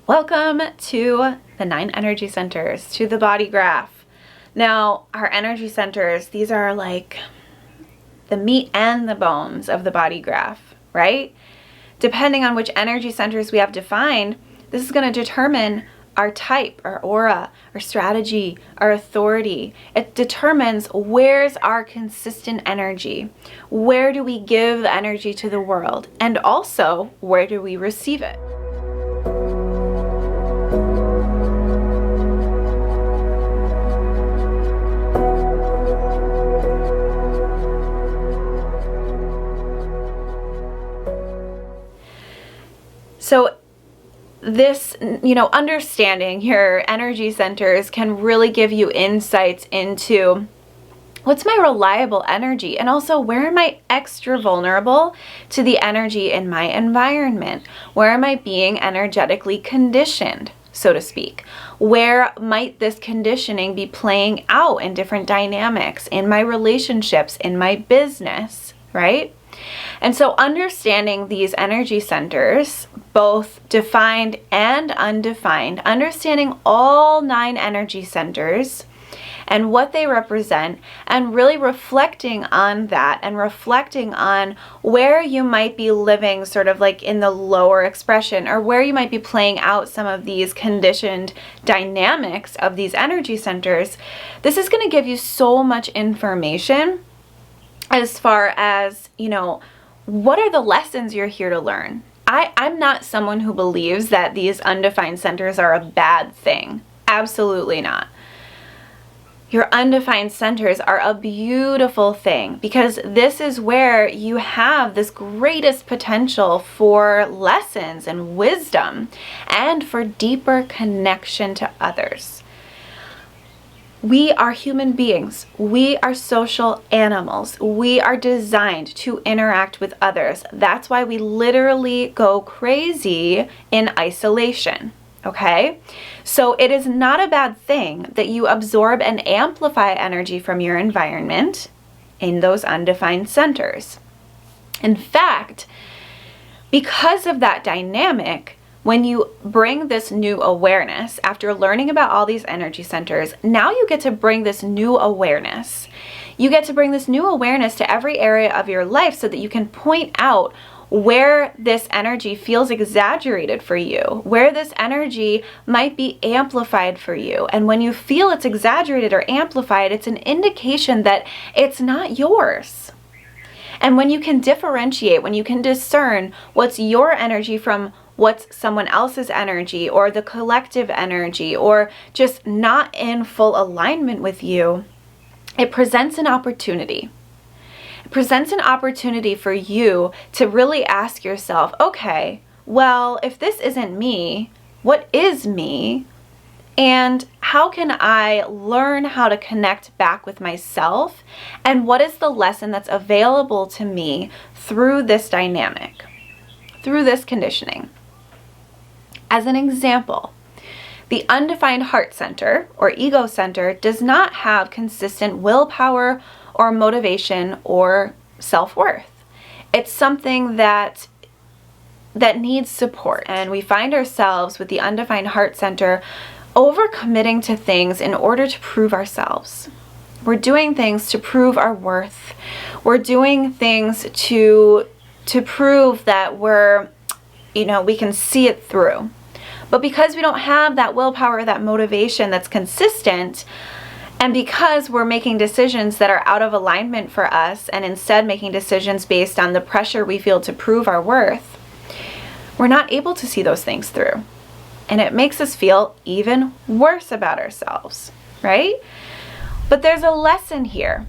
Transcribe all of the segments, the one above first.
Welcome to the 9 energy centers, to the body graph. Now, our energy centers, these are like the meat and the bones of the body graph, right? Depending on which energy centers we have defined, this is going to determine our type, our aura, our strategy, our authority. It determines where's our consistent energy, where do we give energy to the world, and also where do we receive it. So this, understanding your energy centers can really give you insights into what's my reliable energy, and also where am I extra vulnerable to the energy in my environment? Where am I being energetically conditioned, so to speak? Where might this conditioning be playing out in different dynamics, in my relationships, in my business, right? And so understanding these energy centers, both defined and undefined, understanding all 9 energy centers and what they represent, and really reflecting on that and reflecting on where you might be living sort of like in the lower expression, or where you might be playing out some of these conditioned dynamics of these energy centers. This is going to give you so much information as far as, what are the lessons you're here to learn? I'm not someone who believes that these undefined centers are a bad thing. Absolutely not. Your undefined centers are a beautiful thing, because this is where you have this greatest potential for lessons and wisdom and for deeper connection to others. We are human beings. We are social animals. We are designed to interact with others. That's why we literally go crazy in isolation, okay? So it is not a bad thing that you absorb and amplify energy from your environment in those undefined centers. In fact, because of that dynamic, when you bring this new awareness, after learning about all these energy centers, now you get to bring this new awareness. You get to bring this new awareness to every area of your life so that you can point out where this energy feels exaggerated for you, where this energy might be amplified for you. And when you feel it's exaggerated or amplified, it's an indication that it's not yours. And when you can differentiate, when you can discern what's your energy from what's someone else's energy, or the collective energy, or just not in full alignment with you, it presents an opportunity. It presents an opportunity for you to really ask yourself, okay, well, if this isn't me, what is me? And how can I learn how to connect back with myself? And what is the lesson that's available to me through this dynamic, through this conditioning? As an example, the undefined heart center or ego center does not have consistent willpower or motivation or self-worth. It's something that needs support. And we find ourselves with the undefined heart center overcommitting to things in order to prove ourselves. We're doing things to prove our worth. We're doing things to prove that we can see it through. But because we don't have that willpower, that motivation that's consistent, and because we're making decisions that are out of alignment for us, and instead making decisions based on the pressure we feel to prove our worth, we're not able to see those things through. And it makes us feel even worse about ourselves, right? But there's a lesson here.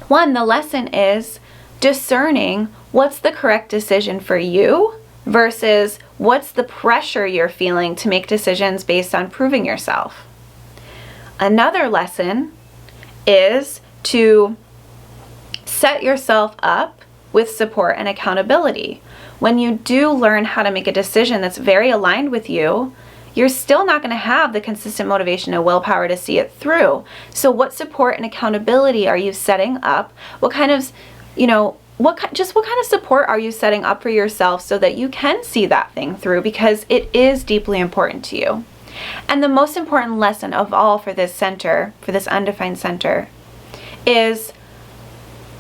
One, the lesson is discerning what's the correct decision for you versus what's the pressure you're feeling to make decisions based on proving yourself. Another lesson is to set yourself up with support and accountability. When you do learn how to make a decision that's very aligned with you, you're still not going to have the consistent motivation and willpower to see it through. So what support and accountability are you setting up? What kind of, what kind of support are you setting up for yourself so that you can see that thing through, because it is deeply important to you. And the most important lesson of all for this center, for this undefined center, is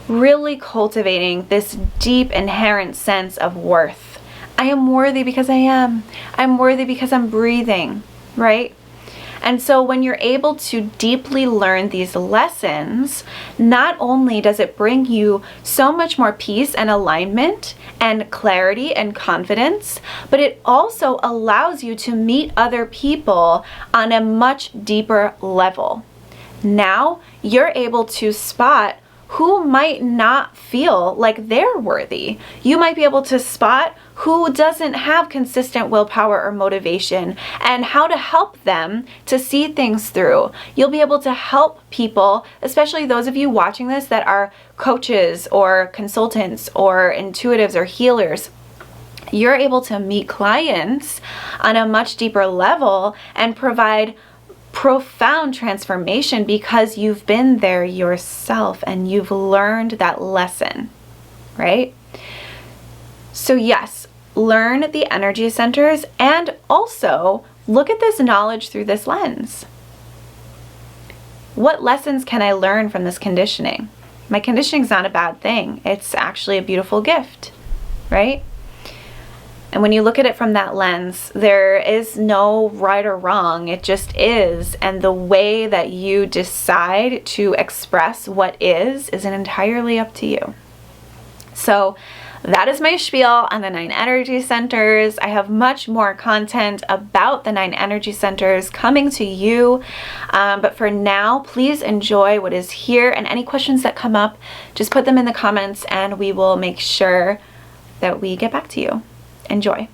really cultivating this deep inherent sense of worth. I am worthy because I am. I'm worthy because I'm breathing, right? And so when you're able to deeply learn these lessons, not only does it bring you so much more peace and alignment and clarity and confidence, but it also allows you to meet other people on a much deeper level. Now you're able to spot who might not feel like they're worthy. You might be able to spot who doesn't have consistent willpower or motivation, and how to help them to see things through. You'll be able to help people, especially those of you watching this that are coaches or consultants or intuitives or healers. You're able to meet clients on a much deeper level and provide profound transformation because you've been there yourself and you've learned that lesson, right? So yes, learn the energy centers and also look at this knowledge through this lens. What lessons can I learn from this conditioning? My conditioning is not a bad thing. It's actually a beautiful gift, right? And when you look at it from that lens, there is no right or wrong. It just is. And the way that you decide to express what is entirely up to you. So that is my spiel on the 9 energy centers. I have much more content about the 9 energy centers coming to you. But for now, please enjoy what is here. And any questions that come up, just put them in the comments and we will make sure that we get back to you. Enjoy.